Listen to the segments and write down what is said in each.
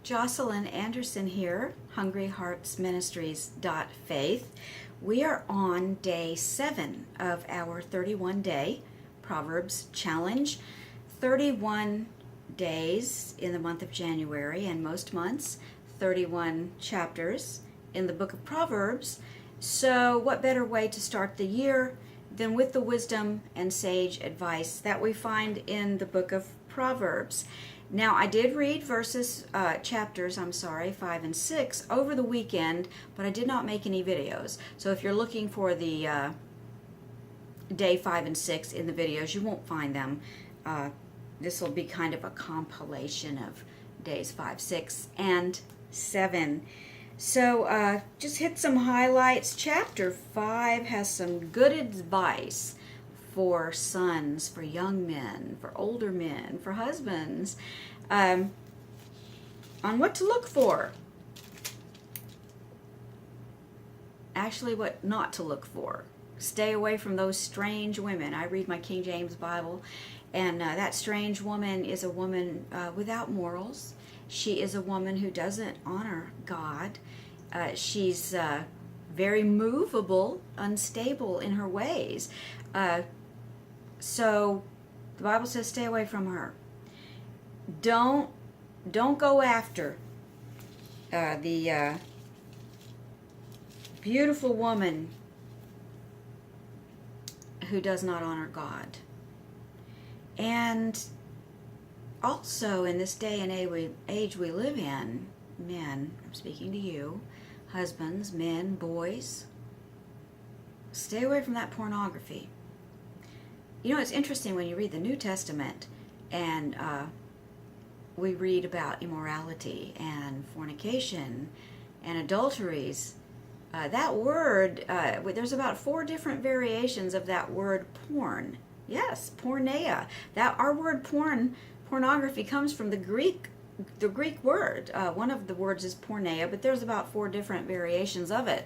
Jocelyn Andersen here, Hungry Hearts Ministries.faith. We are on day 7 of our 31-day Proverbs challenge. 31 days in the month of January, and most months, 31 chapters in the book of Proverbs. So what better way to start the year than with the wisdom and sage advice that we find in the book of Proverbs. Now, I did read chapters 5 and 6 over the weekend, but I did not make any videos. So if you're looking for the day 5 and 6 in the videos, you won't find them. This will be kind of a compilation of days 5, 6, and 7. So just hit some highlights. Chapter 5 has some good advice for sons, for young men, for older men, for husbands, on what to look for. Actually, what not to look for. Stay away from those strange women. I read my King James Bible, and that strange woman is a woman without morals. She is a woman who doesn't honor God. She's very movable, unstable in her ways. So the Bible says stay away from her. Don't go after the beautiful woman who does not honor God. And also in this day and age we live in, men, I'm speaking to you, husbands, men, boys, stay away from that pornography. You know, it's interesting when you read the New Testament and we read about immorality and fornication and adulteries. That word, there's about 4 different variations of that word porn. Yes, porneia. That our word pornography comes from the Greek word. One of the words is porneia, but there's about 4 different variations of it.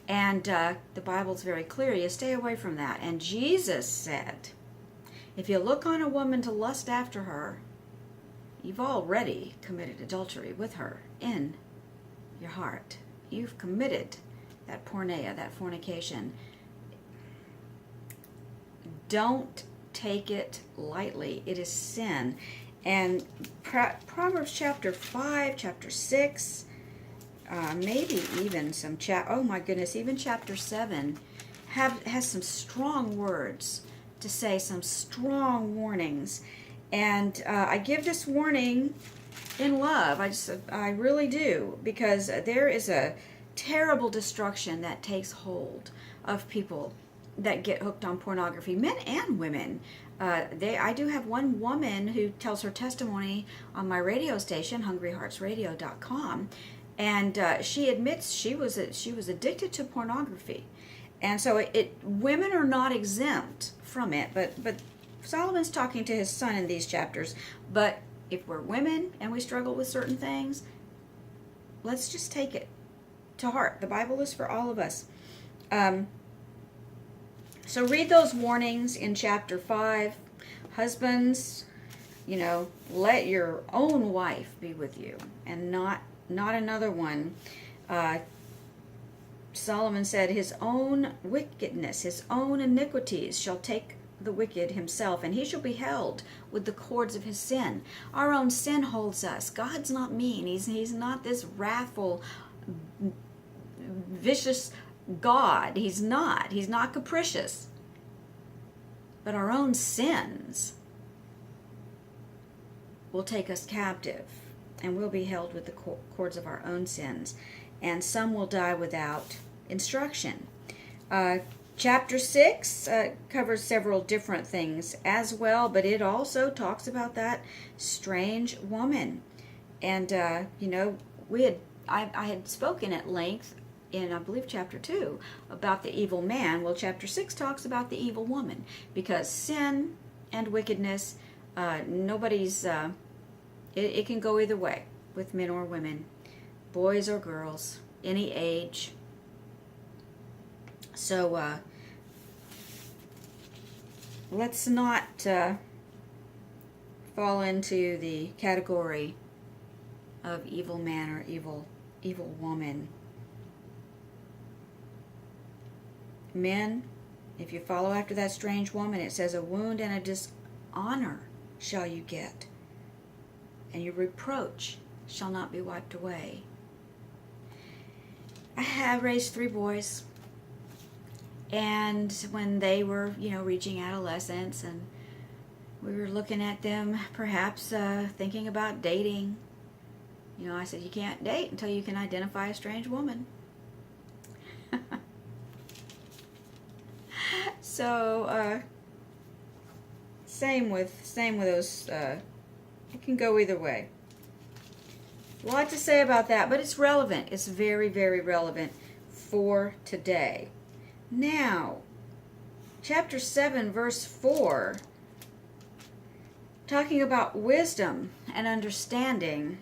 And the Bible's very clear. You stay away from that. And Jesus said, if you look on a woman to lust after her, you've already committed adultery with her in your heart. You've committed that porneia, that fornication. Don't take it lightly. It is sin. And Proverbs chapter 5, chapter 6, maybe even some even chapter 7 has some strong words to say, some strong warnings. And I give this warning in love. I really do, because there is a terrible destruction that takes hold of people that get hooked on pornography, men and women. I do have one woman who tells her testimony on my radio station, hungryheartsradio.com, and she admits she was addicted to pornography. And so women are not exempt from it, but Solomon's talking to his son in these chapters. But if we're women and we struggle with certain things, let's just take it to heart. The Bible is for all of us. So read those warnings in chapter 5. Husbands, let your own wife be with you and not another one. Solomon said, his own wickedness, his own iniquities shall take the wicked himself, and he shall be held with the cords of his sin. Our own sin holds us. God's not mean. He's not this wrathful, vicious God. He's not capricious. But our own sins will take us captive, and we'll be held with the cords of our own sins. And some will die without instruction. Chapter 6 covers several different things as well, but it also talks about that strange woman. And, I had spoken at length in, I believe, chapter 2 about the evil man. Well, chapter 6 talks about the evil woman, because sin and wickedness, it can go either way with men or women, boys or girls, any age. So let's not fall into the category of evil man or evil woman. Men, if you follow after that strange woman, it says, a wound and a dishonor shall you get, and your reproach shall not be wiped away. I have raised 3 boys, and when they were, reaching adolescence, and we were looking at them, perhaps thinking about dating, I said, you can't date until you can identify a strange woman. So, same with those, it can go either way. A lot to say about that, but it's relevant. It's very, very relevant for today. Now, chapter 7, verse 4, talking about wisdom and understanding.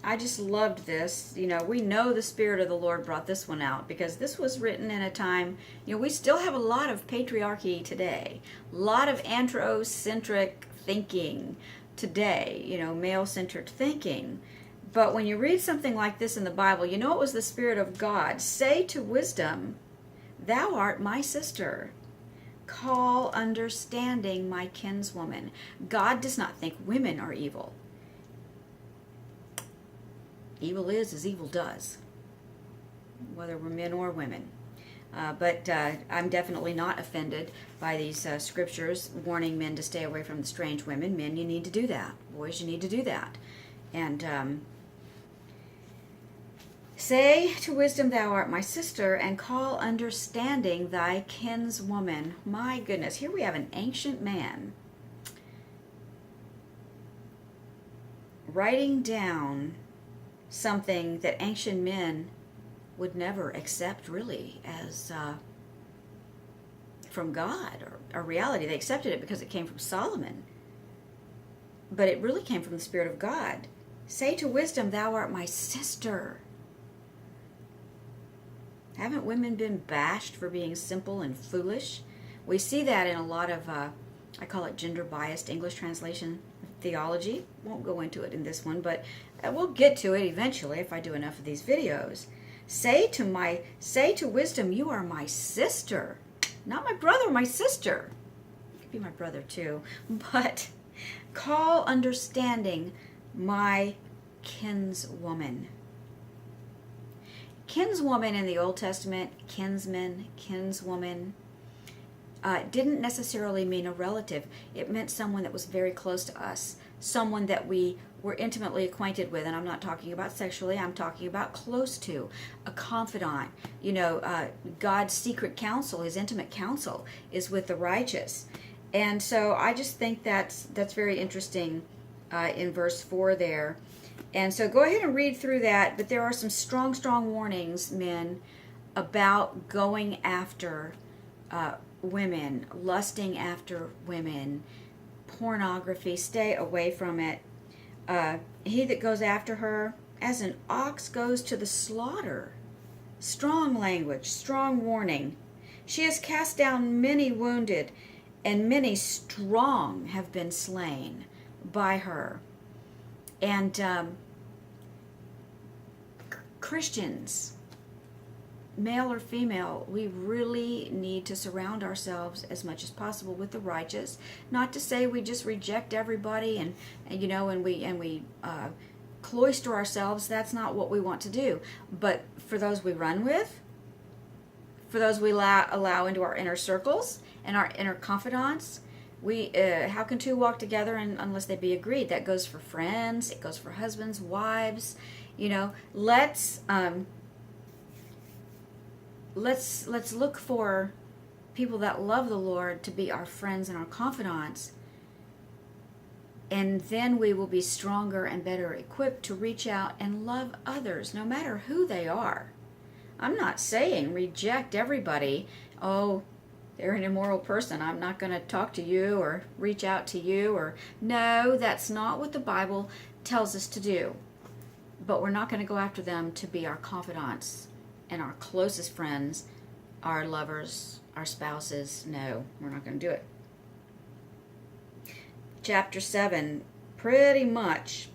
I just loved this. We know the Spirit of the Lord brought this one out because this was written in a time, we still have a lot of patriarchy today, a lot of androcentric thinking today, male-centered thinking. But when you read something like this in the Bible, it was the Spirit of God. Say to wisdom, thou art my sister. Call understanding my kinswoman. God does not think women are evil. Evil is as evil does, whether we're men or women. But I'm definitely not offended by these scriptures warning men to stay away from the strange women. Men, you need to do that. Boys, you need to do that. And say to wisdom, thou art my sister, and call understanding thy kinswoman. My goodness, here we have an ancient man writing down something that ancient men would never accept really as from God or reality. They accepted it because it came from Solomon, but it really came from the Spirit of God. Say to wisdom, thou art my sister. Haven't women been bashed for being simple and foolish? We see that in a lot of, I call it gender-biased English translation theology. Won't go into it in this one, but we'll get to it eventually if I do enough of these videos. Say to wisdom, you are my sister. Not my brother, my sister. You could be my brother too. But call understanding my kinswoman. Kinswoman in the Old Testament, kinsman, kinswoman, didn't necessarily mean a relative. It meant someone that was very close to us, someone that we were intimately acquainted with, and I'm not talking about sexually, I'm talking about close to, a confidant. God's secret counsel, his intimate counsel, is with the righteous. And so I just think that's very interesting in verse 4 there. And so go ahead and read through that, but there are some strong, strong warnings, men, about going after women, lusting after women, pornography. Stay away from it. He that goes after her, as an ox goes to the slaughter. Strong language, strong warning. She has cast down many wounded, and many strong have been slain by her. And Christians, male or female, we really need to surround ourselves as much as possible with the righteous. Not to say we just reject everybody and we cloister ourselves. That's not what we want to do. But for those we run with, for those we allow into our inner circles and our inner confidants, how can two walk together unless they be agreed? That goes for friends. It goes for husbands, wives. Let's look for people that love the Lord to be our friends and our confidants, and then we will be stronger and better equipped to reach out and love others, no matter who they are. I'm not saying reject everybody. Oh, they're an immoral person, I'm not going to talk to you or reach out to you. No, that's not what the Bible tells us to do. But we're not going to go after them to be our confidants and our closest friends, our lovers, our spouses. No, we're not going to do it. Chapter 7 pretty much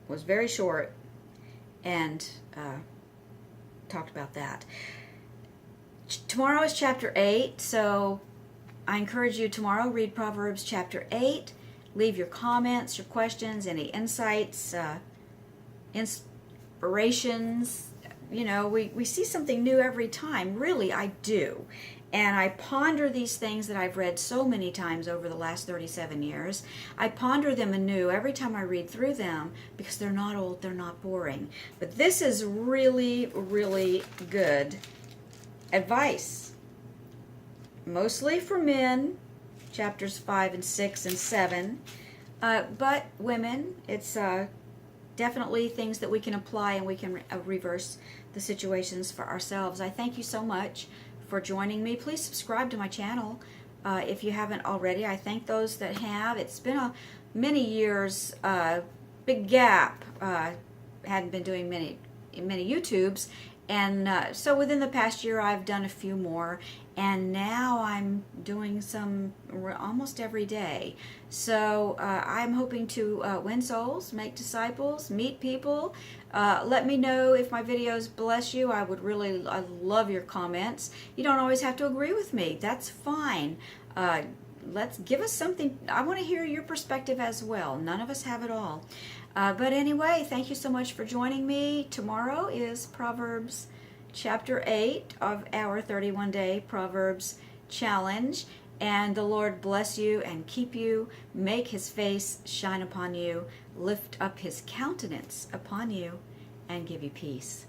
was very short. and talked about that. Tomorrow is chapter 8, so I encourage you tomorrow, read Proverbs chapter 8. Leave your comments, your questions, any insights, inspirations. You know, we see something new every time. Really, I do. And I ponder these things that I've read so many times over the last 37 years. I ponder them anew every time I read through them because they're not old, they're not boring. But this is really, really good advice. Mostly for men, chapters 5 and 6 and 7. But women, it's definitely things that we can apply and we can reverse the situations for ourselves. I thank you so much for joining me. Please subscribe to my channel if you haven't already. I thank those that have. It's been many years, big gap. Hadn't been doing many YouTubes, and so within the past year I've done a few more, and now I'm doing some almost every day. So I'm hoping to win souls, make disciples, meet people. Let me know if my videos bless you. I love your comments. You don't always have to agree with me. That's fine. Let's give us something. I want to hear your perspective as well. None of us have it all. But anyway, thank you so much for joining me. Tomorrow is Proverbs chapter 8 of our 31-day Proverbs challenge. And the Lord bless you and keep you, make his face shine upon you, lift up his countenance upon you, and give you peace.